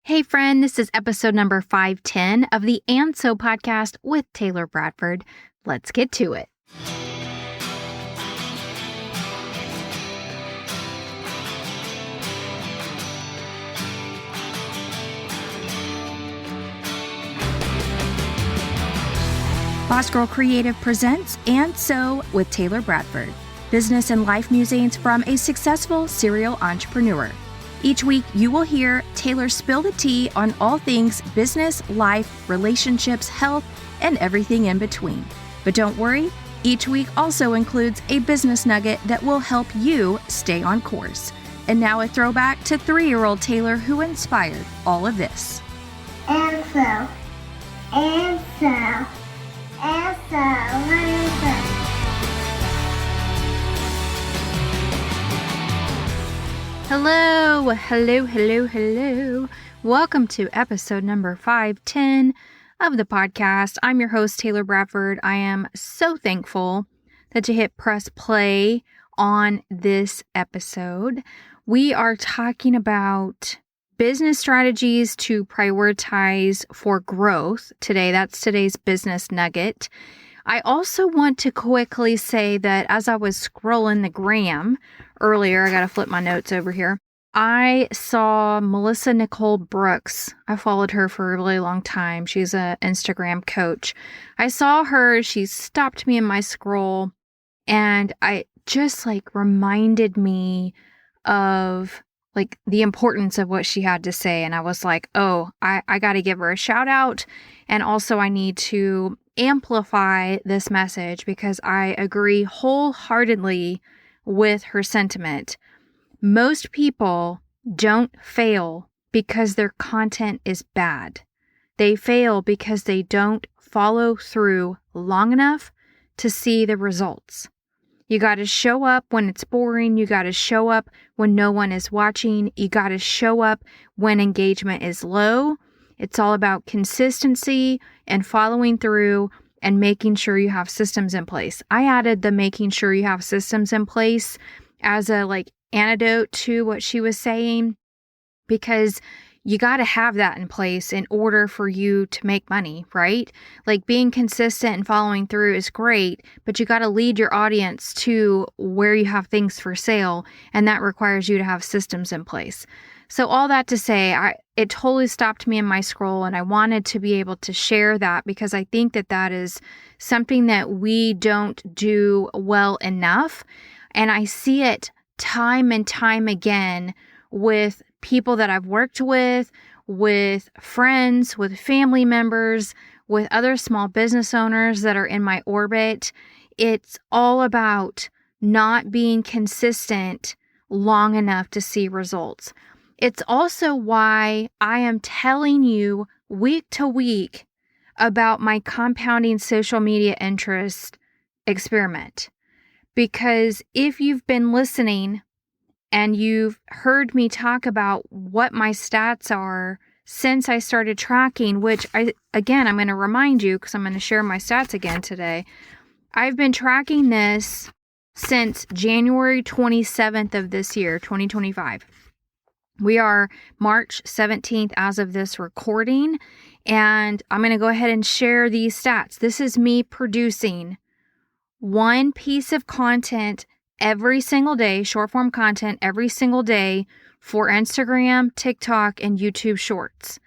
Hey friend, this is episode number 510 of the And So podcast with Taylor Bradford. Let's get to it. Boss Girl Creative presents And So with Taylor Bradford, business and life musings from a successful serial entrepreneur. Each week, you will hear Taylor spill the tea on all things business, life, relationships, health, and everything in between. But don't worry, each week also includes a business nugget that will help you stay on course. And now a throwback to 3-year-old Taylor who inspired all of this. And so, Hello. Welcome to episode number 510 of the podcast. I'm your host, Taylor Bradford. I am so thankful that you hit press play on this episode. We are talking about business strategies to prioritize for growth today. That's today's business nugget. I also want to quickly say that as I was scrolling the gram earlier, I got to flip my notes over here. I saw Melissa Nicole Brooks. I followed her for a really long time. She's an Instagram coach. I saw her. She stopped me in my scroll and I just reminded me of the importance of what she had to say. And I was like, oh, I got to give her a shout out. And also I need to amplify this message because I agree wholeheartedly with her sentiment. Most people don't fail because their content is bad. They fail because they don't follow through long enough to see the results. You got to show up when it's boring. You got to show up when no one is watching. You got to show up when engagement is low. It's all about consistency and following through and making sure you have systems in place. I added the making sure you have systems in place as a antidote to what she was saying, because you got to have that in place in order for you to make money, right? Being consistent and following through is great, but you got to lead your audience to where you have things for sale, and that requires you to have systems in place. So all that to say, it totally stopped me in my scroll, and I wanted to be able to share that because I think that is something that we don't do well enough. And I see it time and time again with people that I've worked with friends, with family members, with other small business owners that are in my orbit. It's all about not being consistent long enough to see results. It's also why I am telling you week to week about my compounding social media interest experiment. Because if you've been listening and you've heard me talk about what my stats are since I started tracking, which I'm going to remind you because I'm going to share my stats again today. I've been tracking this since January 27th of this year, 2025. We are March 17th as of this recording, and I'm going to go ahead and share these stats. This is me producing one piece of content every single day, short form content every single day for Instagram, TikTok, and YouTube Shorts.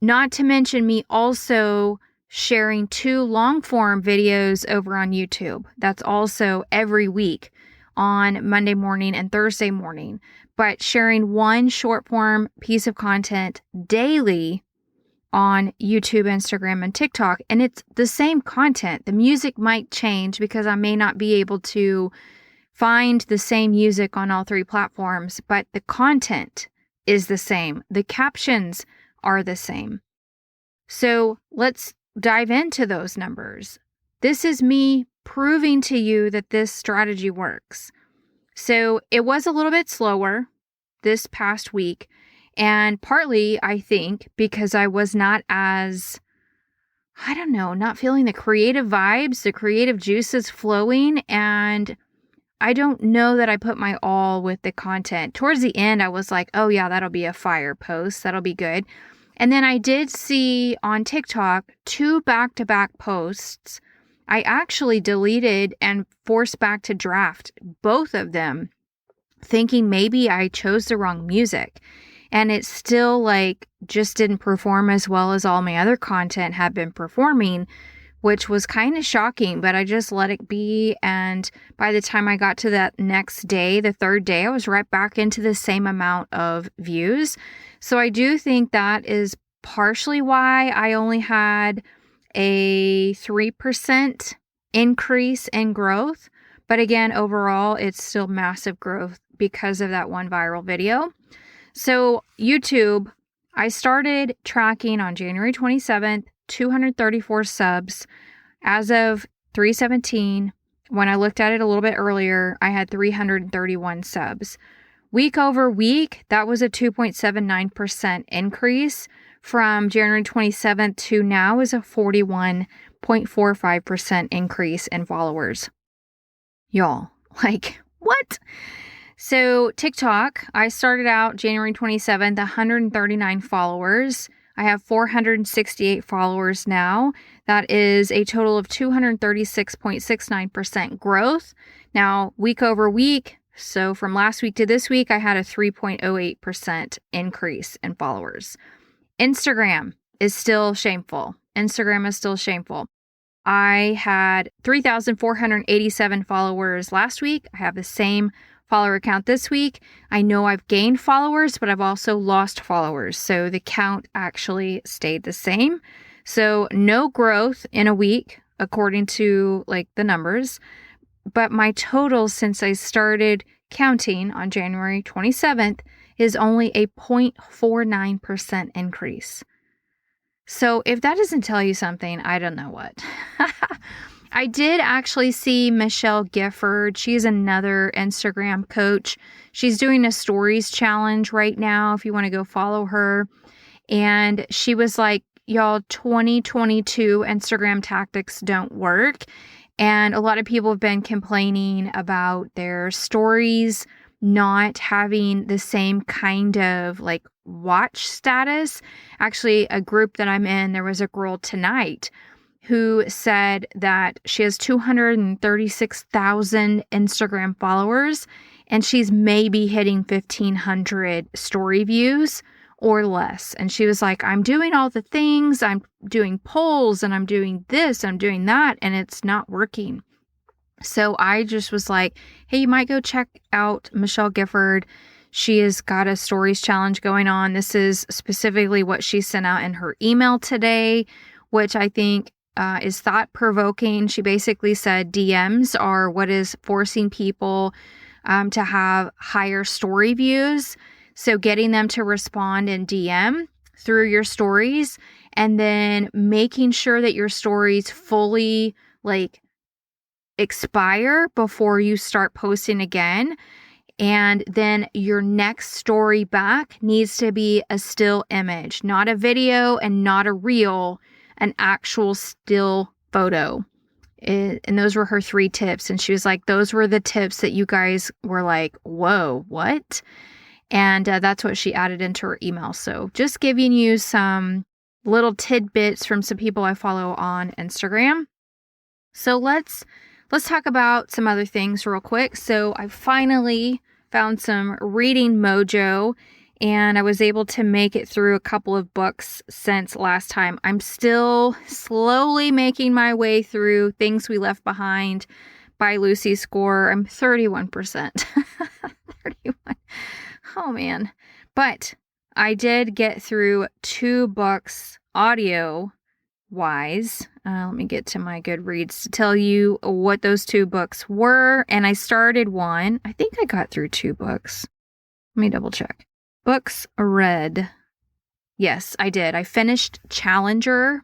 Not to mention me also sharing 2 long form videos over on YouTube. That's also every week on Monday morning and Thursday morning. But sharing one short form piece of content daily on YouTube, Instagram, and TikTok. And it's the same content. The music might change because I may not be able to find the same music on all 3 platforms, but the content is the same. The captions are the same. So let's dive into those numbers. This is me proving to you that this strategy works. So it was a little bit slower this past week. And partly, I think, because I was not feeling the creative vibes, the creative juices flowing. And I don't know that I put my all with the content. Towards the end, I was like, oh yeah, that'll be a fire post. That'll be good. And then I did see on TikTok 2 back-to-back posts. I actually deleted and forced back to draft both of them, thinking maybe I chose the wrong music. And it still like just didn't perform as well as all my other content had been performing, which was kind of shocking, but I just let it be. And by the time I got to that next day, the third day, I was right back into the same amount of views. So I do think that is partially why I only had a 3% increase in growth. But again, overall, it's still massive growth because of that one viral video. So YouTube, I started tracking on January 27th, 234 subs. As of 3/17, when I looked at it a little bit earlier, I had 331 subs. Week over week, that was a 2.79% increase. From January 27th to now is a 41.45% increase in followers. Y'all, like, what? So TikTok, I started out January 27th, 139 followers. I have 468 followers now. That is a total of 236.69% growth. Now, week over week, so from last week to this week, I had a 3.08% increase in followers. Instagram is still shameful. I had 3,487 followers last week. I have the same follower count this week. I know I've gained followers, but I've also lost followers. So the count actually stayed the same. So no growth in a week, according to like the numbers. But my total since I started counting on January 27th is only a 0.49% increase. So if that doesn't tell you something, I don't know what. I did actually see Michelle Gifford. She's another Instagram coach. She's doing a stories challenge right now if you want to go follow her. And she was like, y'all, 2022 Instagram tactics don't work. And a lot of people have been complaining about their stories not having the same kind of like watch status. Actually, a group that I'm in, there was a girl tonight who said that she has 236,000 Instagram followers and she's maybe hitting 1,500 story views or less. And she was like, I'm doing all the things, I'm doing polls and I'm doing this, I'm doing that, and it's not working. So I just was like, hey, you might go check out Michelle Gifford. She has got a stories challenge going on. This is specifically what she sent out in her email today, which I think is thought-provoking. She basically said DMs are what is forcing people to have higher story views. So getting them to respond in DM through your stories and then making sure that your stories fully like expire before you start posting again. And then your next story back needs to be a still image, not a video and not a reel, an actual still photo. And those were her 3 tips. And she was like, those were the tips that you guys were like, whoa, what? And that's what she added into her email. So just giving you some little tidbits from some people I follow on Instagram. So let's talk about some other things real quick. So I finally found some reading mojo and I was able to make it through a couple of books since last time. I'm still slowly making my way through Things We Left Behind by Lucy Score. I'm 31%. 31. Oh man. But I did get through 2 books audio wise. Let me get to my Goodreads to tell you what those 2 books were. And I started one. I think I got through 2 books. Let me double check. Books read. Yes, I did. I finished Challenger,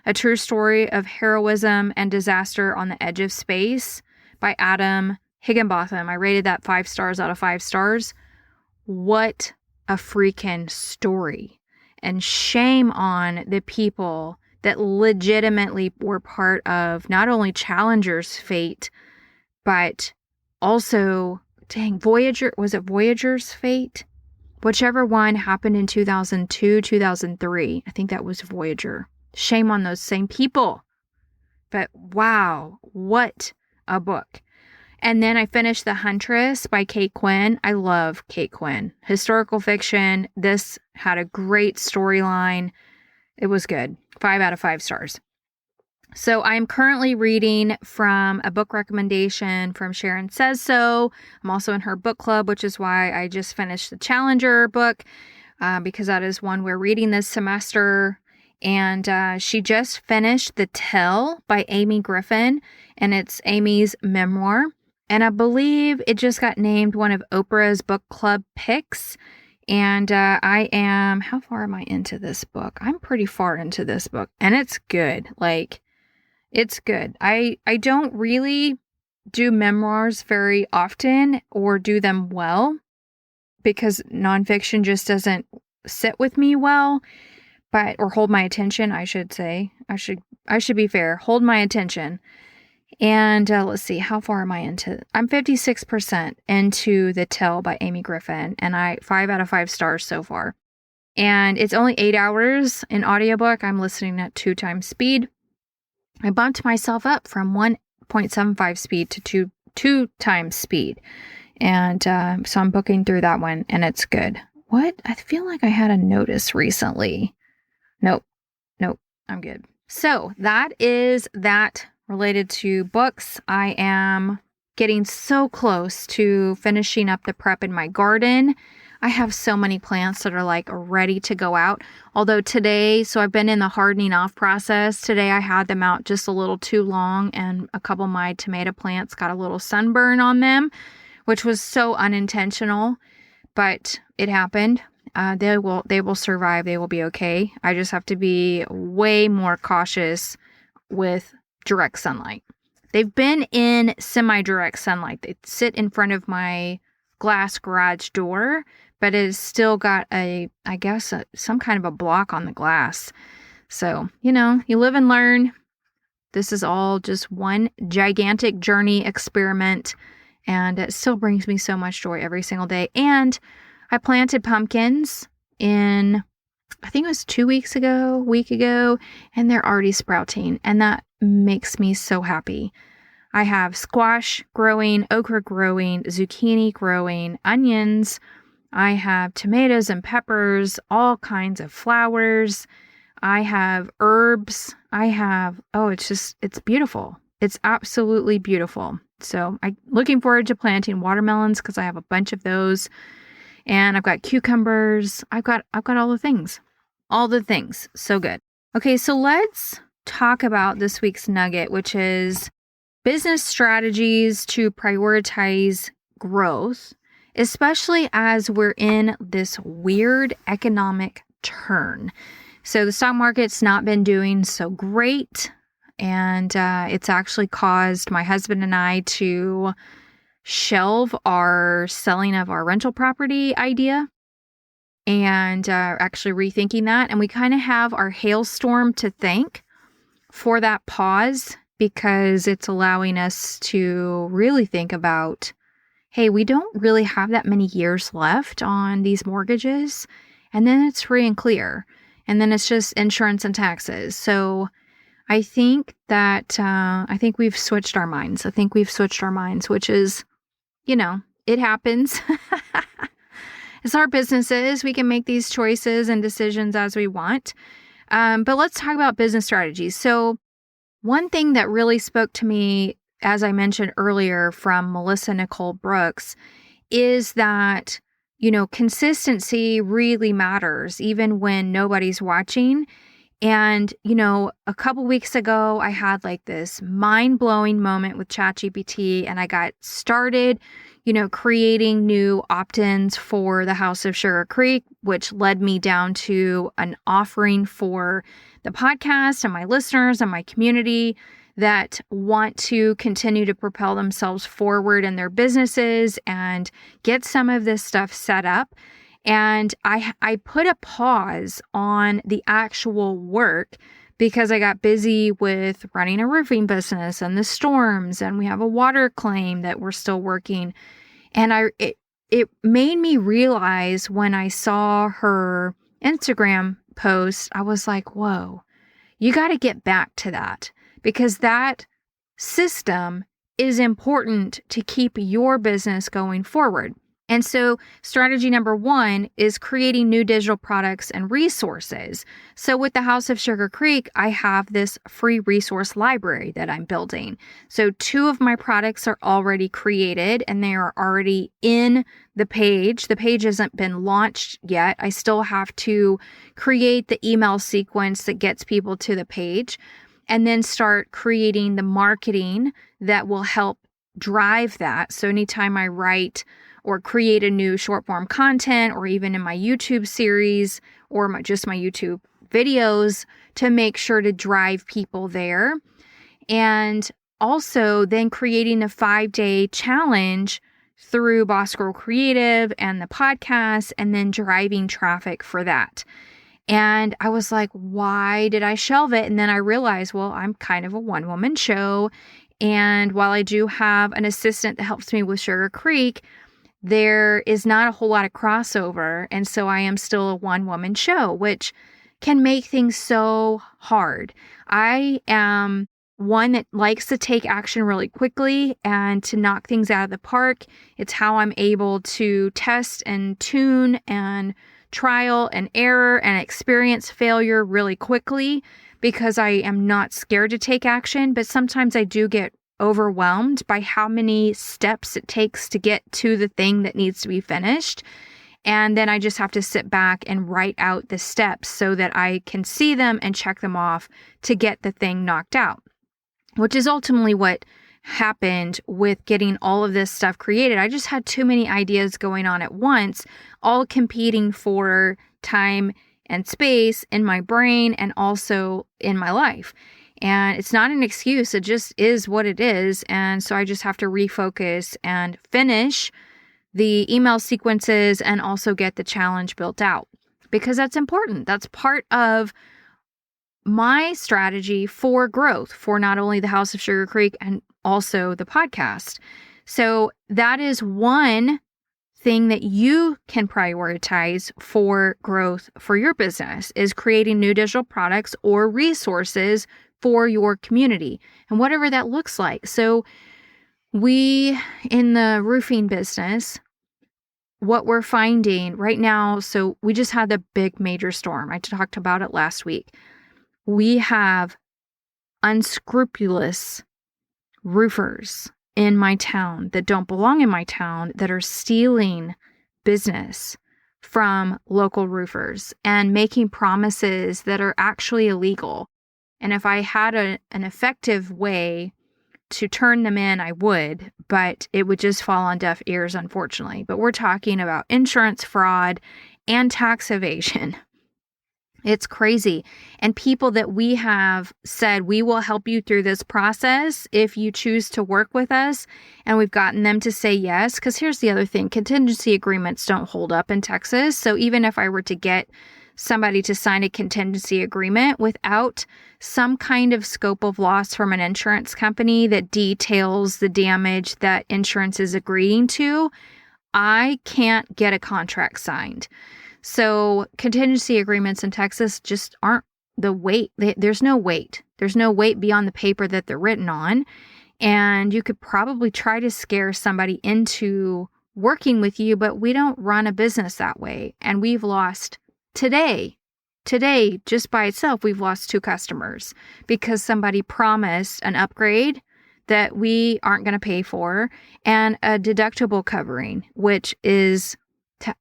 A True Story of Heroism and Disaster on the Edge of Space by Adam Higginbotham. I rated that 5 stars out of 5 stars. What a freaking story. And shame on the people that legitimately were part of not only Challenger's fate, but Also, dang, Voyager, was it Voyager's Fate? Whichever one happened in 2002, 2003. I think that was Voyager. Shame on those same people. But wow, what a book. And then I finished The Huntress by Kate Quinn. I love Kate Quinn. Historical fiction. This had a great storyline. It was good. 5 out of 5 stars. So I'm currently reading from a book recommendation from Sharon Says So. I'm also in her book club, which is why I just finished the Challenger book, because that is one we're reading this semester. And she just finished The Tell by Amy Griffin, and it's Amy's memoir. And I believe it just got named one of Oprah's book club picks. And how far am I into this book? I'm pretty far into this book, and it's good. Like, it's good. I don't really do memoirs very often or do them well because nonfiction just doesn't sit with me well, or hold my attention, I should say. I should be fair. Hold my attention. And let's see, how far am I into? I'm 56% into The Tell by Amy Griffin, and 5 out of 5 stars so far. And it's only 8 hours in audiobook. I'm listening at 2 times speed. I bumped myself up from 1.75 speed to 2 times speed. And so I'm booking through that one, and it's good. What? I feel like I had a notice recently. Nope, I'm good. So that is that related to books. I am getting so close to finishing up the prep in my garden. I have so many plants that are like ready to go out. Although today, so I've been in the hardening off process. Today I had them out just a little too long, and a couple of my tomato plants got a little sunburn on them, which was so unintentional, but it happened. They will survive. They will be okay. I just have to be way more cautious with direct sunlight. They've been in semi-direct sunlight. They sit in front of my glass garage door, but it's still got some kind of a block on the glass. So, you live and learn. This is all just one gigantic journey experiment, and it still brings me so much joy every single day. And I planted pumpkins I think it was 2 weeks ago, week ago, and they're already sprouting, and that makes me so happy. I have squash growing, okra growing, zucchini growing, onions. I have tomatoes and peppers, all kinds of flowers. I have herbs. It's beautiful. It's absolutely beautiful. So I'm looking forward to planting watermelons because I have a bunch of those. And I've got cucumbers. I've got all the things. All the things. So good. Okay, so let's talk about this week's nugget, which is business strategies to prioritize growth, especially as we're in this weird economic turn. So the stock market's not been doing so great, and it's actually caused my husband and I to shelve our selling of our rental property idea and actually rethinking that. And we kind of have our hailstorm to thank for that pause, because it's allowing us to really think about, hey, we don't really have that many years left on these mortgages, and then it's free and clear, and then it's just insurance and taxes. So I think that we've switched our minds. Which is, it happens. It's our businesses. We can make these choices and decisions as we want. But let's talk about business strategies. So one thing that really spoke to me, as I mentioned earlier from Melissa Nicole Brooks, is that, consistency really matters even when nobody's watching. And, a couple weeks ago, I had like this mind-blowing moment with ChatGPT, and I got started, creating new opt-ins for the House of Sugar Creek, which led me down to an offering for the podcast and my listeners and my community that want to continue to propel themselves forward in their businesses and get some of this stuff set up. And I put a pause on the actual work because I got busy with running a roofing business and the storms, and we have a water claim that we're still working. And it made me realize when I saw her Instagram post, I was like, whoa, you got to get back to that, because that system is important to keep your business going forward. And so strategy number 1 is creating new digital products and resources. So with the House of Sugar Creek, I have this free resource library that I'm building. So 2 of my products are already created and they are already in the page. The page hasn't been launched yet. I still have to create the email sequence that gets people to the page and then start creating the marketing that will help drive that. So anytime I write or create a new short form content, or even in my YouTube series or just my YouTube videos, to make sure to drive people there. And also then creating a 5-day challenge through Boss Girl Creative and the podcast, and then driving traffic for that. And I was like, why did I shelve it? And then I realized, well, I'm kind of a one-woman show. And while I do have an assistant that helps me with Sugar Creek, there is not a whole lot of crossover. And so I am still a one-woman show, which can make things so hard. I am one that likes to take action really quickly and to knock things out of the park. It's how I'm able to test and tune and trial and error and experience failure really quickly, because I am not scared to take action. But sometimes I do get overwhelmed by how many steps it takes to get to the thing that needs to be finished. And then I just have to sit back and write out the steps so that I can see them and check them off to get the thing knocked out, which is ultimately what happened with getting all of this stuff created. I just had too many ideas going on at once, all competing for time and space in my brain and also in my life. And it's not an excuse. It just is what it is. And so I just have to refocus and finish the email sequences and also get the challenge built out, because that's important. That's part of my strategy for growth for not only the House of Sugar Creek and also the podcast. So that is one thing that you can prioritize for growth for your business, is creating new digital products or resources for your community, and whatever that looks like. So we, in the roofing business, what we're finding right now, so we just had the big major storm. I talked about it last week. We have unscrupulous roofers in my town that don't belong in my town that are stealing business from local roofers and making promises that are actually illegal. And if I had an effective way to turn them in, I would, but it would just fall on deaf ears, unfortunately. But we're talking about insurance fraud and tax evasion. It's crazy. And people that we have said, we will help you through this process if you choose to work with us. And we've gotten them to say yes. Because here's the other thing. Contingency agreements don't hold up in Texas. So even if I were to get somebody to sign a contingency agreement without some kind of scope of loss from an insurance company that details the damage that insurance is agreeing to, I can't get a contract signed. So contingency agreements in Texas just aren't the weight. There's no weight. There's no weight beyond the paper that they're written on. And you could probably try to scare somebody into working with you, but we don't run a business that way. And we've lost today, just by itself, we've lost 2 customers because somebody promised an upgrade that we aren't going to pay for, and a deductible covering, which is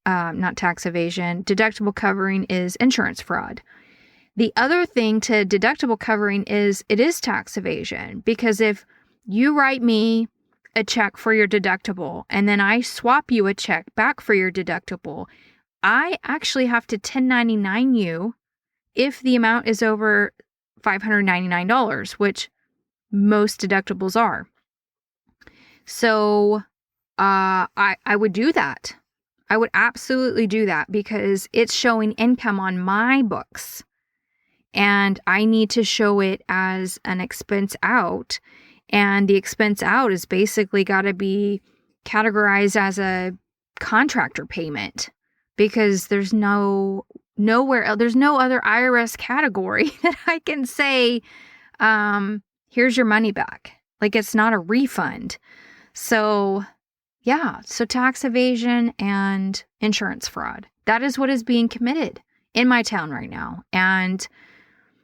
not tax evasion. Deductible covering is insurance fraud. The other thing to deductible covering is it is tax evasion, because if you write me a check for your deductible and then I swap you a check back for your deductible, I actually have to 1099 you if the amount is over $599, which most deductibles are. So I would do that. I would absolutely do that, because it's showing income on my books. and I need to show it as an expense out. And the expense out is basically got to be categorized as a contractor payment, because there's no other IRS category that I can say, here's your money back. Like, it's not a refund. So yeah, so tax evasion and insurance fraud, that is what is being committed in my town right now. And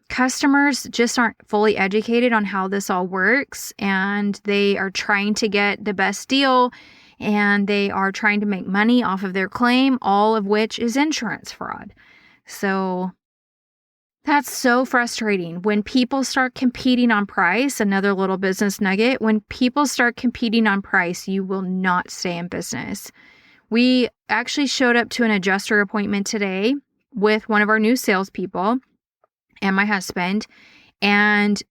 customers just aren't fully educated on how this all works, and they are trying to get the best deal, and they are trying to make money off of their claim, all of which is insurance fraud. So that's so frustrating. When people start competing on price, another little business nugget, when people start competing on price, you will not stay in business. We actually showed up to an adjuster appointment today with one of our new salespeople and my husband, and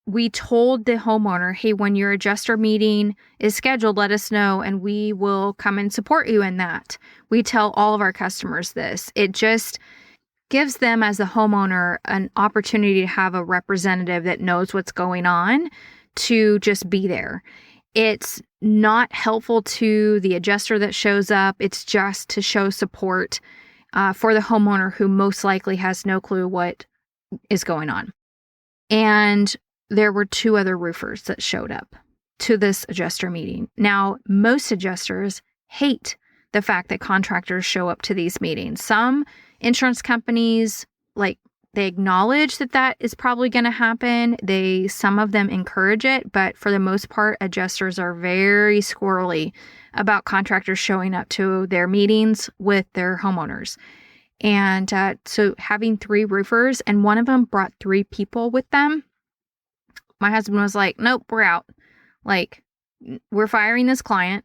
we told the homeowner, hey, when your adjuster meeting is scheduled, let us know and we will come and support you in that. We tell all of our customers this. It just gives them, as a homeowner, an opportunity to have a representative that knows what's going on, to just be there. It's not helpful to the adjuster that shows up. It's just to show support for the homeowner, who most likely has no clue what is going on. And there were 2 other roofers that showed up to this adjuster meeting. Now, most adjusters hate the fact that contractors show up to these meetings. Some insurance companies, they acknowledge that is probably going to happen. Some of them encourage it, but for the most part, adjusters are very squirrely about contractors showing up to their meetings with their homeowners. And so having 3 roofers, and one of them brought 3 people with them, my husband was like, nope, we're out. We're firing this client.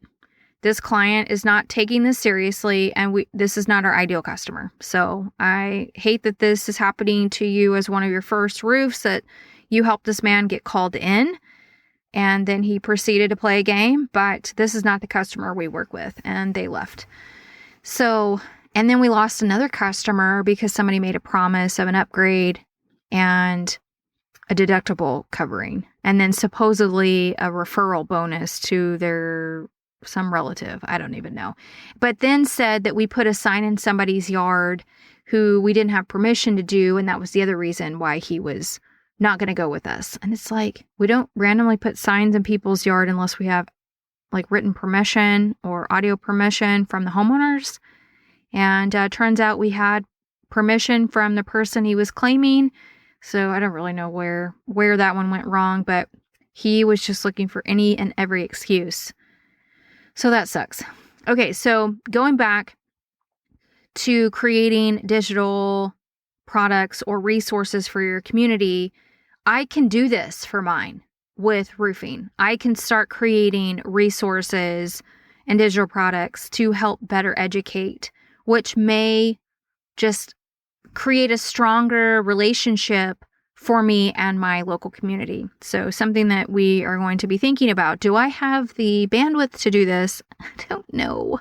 This client is not taking this seriously, and this is not our ideal customer. So I hate that this is happening to you as one of your first roofs, that you helped this man get called in, and then he proceeded to play a game, but this is not the customer we work with, and they left. So, and then we lost another customer because somebody made a promise of an upgrade and a deductible covering, and then supposedly a referral bonus to some relative, I don't even know, but then said that we put a sign in somebody's yard who we didn't have permission to do, and that was the other reason why he was not going to go with us. And it's like, we don't randomly put signs in people's yard unless we have written permission or audio permission from the homeowners. And turns out we had permission from the person he was claiming, so I don't really know where that one went wrong, but he was just looking for any and every excuse. So that sucks. Okay, so going back to creating digital products or resources for your community, I can do this for mine with roofing. I can start creating resources and digital products to help better educate, which may just create a stronger relationship for me and my local community. So something that we are going to be thinking about. Do I have the bandwidth to do this? I don't know.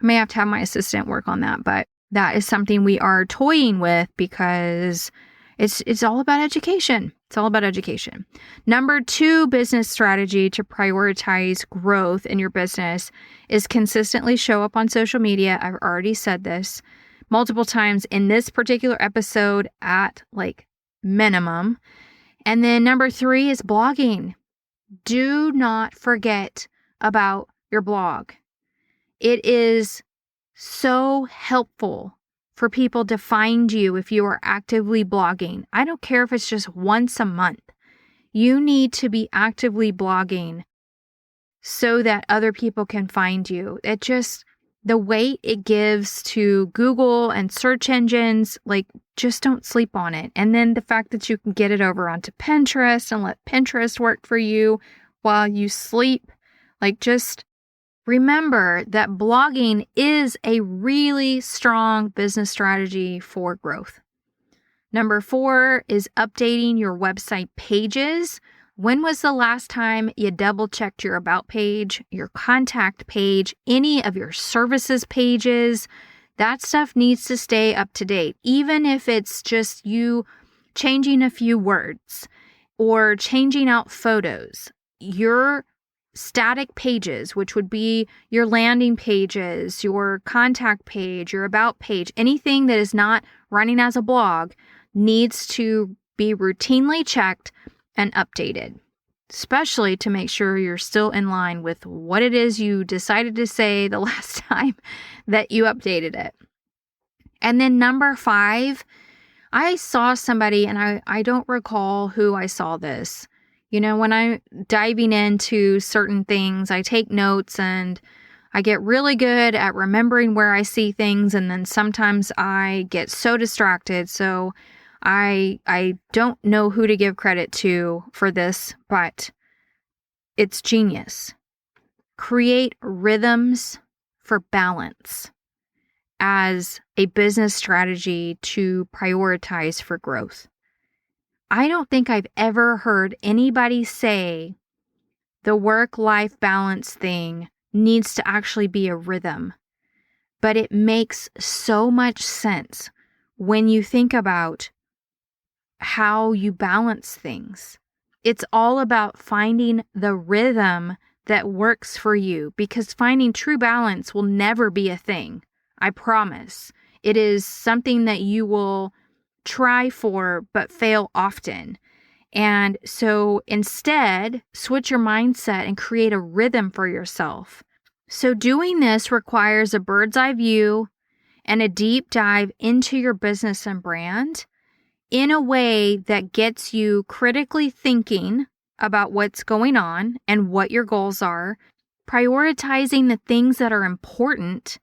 I may have to have my assistant work on that, but that is something we are toying with because it's all about education. It's all about education. Number 2 business strategy to prioritize growth in your business is consistently show up on social media. I've already said this multiple times in this particular episode at minimum. And then number 3 is blogging. Do not forget about your blog. It is so helpful for people to find you if you are actively blogging. I don't care if it's just once a month. You need to be actively blogging so that other people can find you. The weight it gives to Google and search engines, just don't sleep on it. And then the fact that you can get it over onto Pinterest and let Pinterest work for you while you sleep. Just remember that blogging is a really strong business strategy for growth. Number 4 is updating your website pages. When was the last time you double-checked your about page, your contact page, any of your services pages? That stuff needs to stay up to date. Even if it's just you changing a few words or changing out photos. Your static pages, which would be your landing pages, your contact page, your about page, anything that is not running as a blog needs to be routinely checked and updated, especially to make sure you're still in line with what it is you decided to say the last time that you updated it. And then number 5, I saw somebody, and I don't recall who I saw this. When I'm diving into certain things, I take notes and I get really good at remembering where I see things. And then sometimes I get so distracted. So I don't know who to give credit to for this, but it's genius. Create rhythms for balance as a business strategy to prioritize for growth. I don't think I've ever heard anybody say the work-life balance thing needs to actually be a rhythm, but it makes so much sense when you think about how you balance things. It's all about finding the rhythm that works for you, because finding true balance will never be a thing. I promise. It is something that you will try for, but fail often. And so instead, switch your mindset and create a rhythm for yourself. So doing this requires a bird's eye view and a deep dive into your business and brand in a way that gets you critically thinking about what's going on and what your goals are, prioritizing the things that are important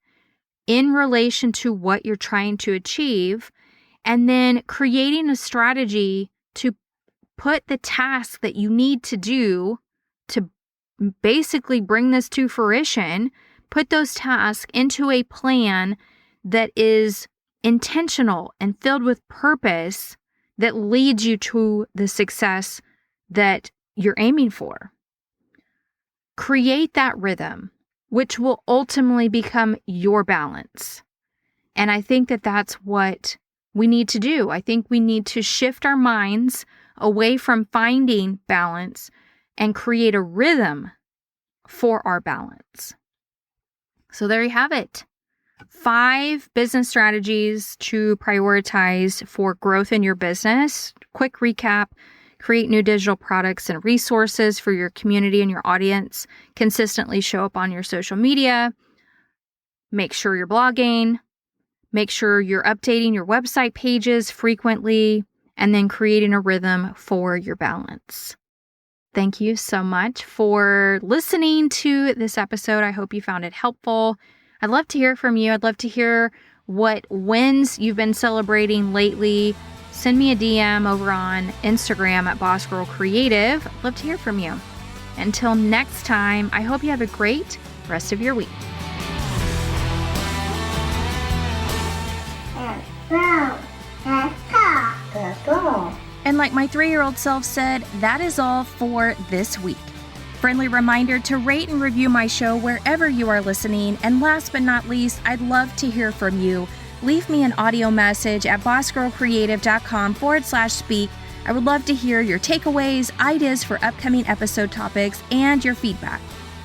in relation to what you're trying to achieve, and then creating a strategy to put the tasks that you need to do to basically bring this to fruition, put those tasks into a plan that is intentional and filled with purpose that leads you to the success that you're aiming for. Create that rhythm, which will ultimately become your balance. And I think that that's what we need to do. I think we need to shift our minds away from finding balance and create a rhythm for our balance. So there you have it. 5 business strategies to prioritize for growth in your business. Quick recap: create new digital products and resources for your community and your audience. Consistently show up on your social media. Make sure you're blogging. Make sure you're updating your website pages frequently, and then creating a rhythm for your balance. Thank you so much for listening to this episode. I hope you found it helpful. I'd love to hear from you. I'd love to hear what wins you've been celebrating lately. Send me a DM over on Instagram at Boss Girl Creative. I'd love to hear from you. Until next time, I hope you have a great rest of your week. And like my 3-year-old self said, that is all for this week. Friendly reminder to rate and review my show wherever you are listening. And last but not least, I'd love to hear from you. Leave me an audio message at bossgirlcreative.com/speak. I would love to hear your takeaways, ideas for upcoming episode topics, and your feedback.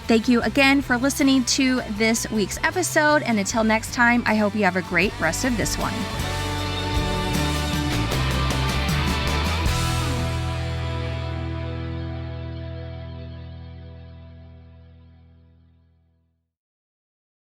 Thank you again for listening to this week's episode. And until next time, I hope you have a great rest of this one.